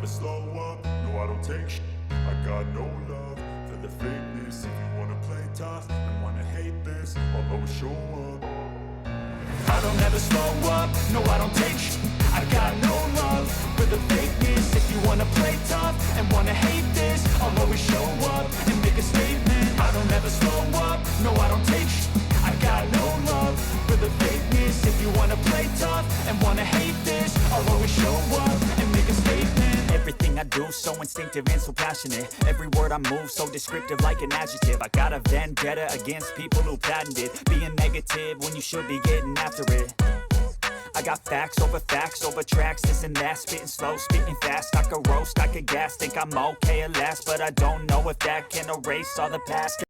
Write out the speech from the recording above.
never slow up, no I don't take shit. I got no love for the fakeness. If you wanna play tough and wanna hate this, I'll always show up. I don't ever slow up, no I don't take shit. I got no love for the fakeness. If you wanna play tough and wanna hate this, I'll always show up and make a statement. I don't ever slow up, no I don't take shit. I got no love for the fakeness. If you wanna play tough and wanna hate this, I'll always show up and make a statement. Everything I do so instinctive and so passionate. Every word I move so descriptive like an adjective. I got a vendetta against people who patented being negative when you should be getting after it. I got facts over tracks, this and that. Spitting slow, spitting fast. I could roast, I could gas. Think I'm okay at last, but I don't know if that can erase all the past.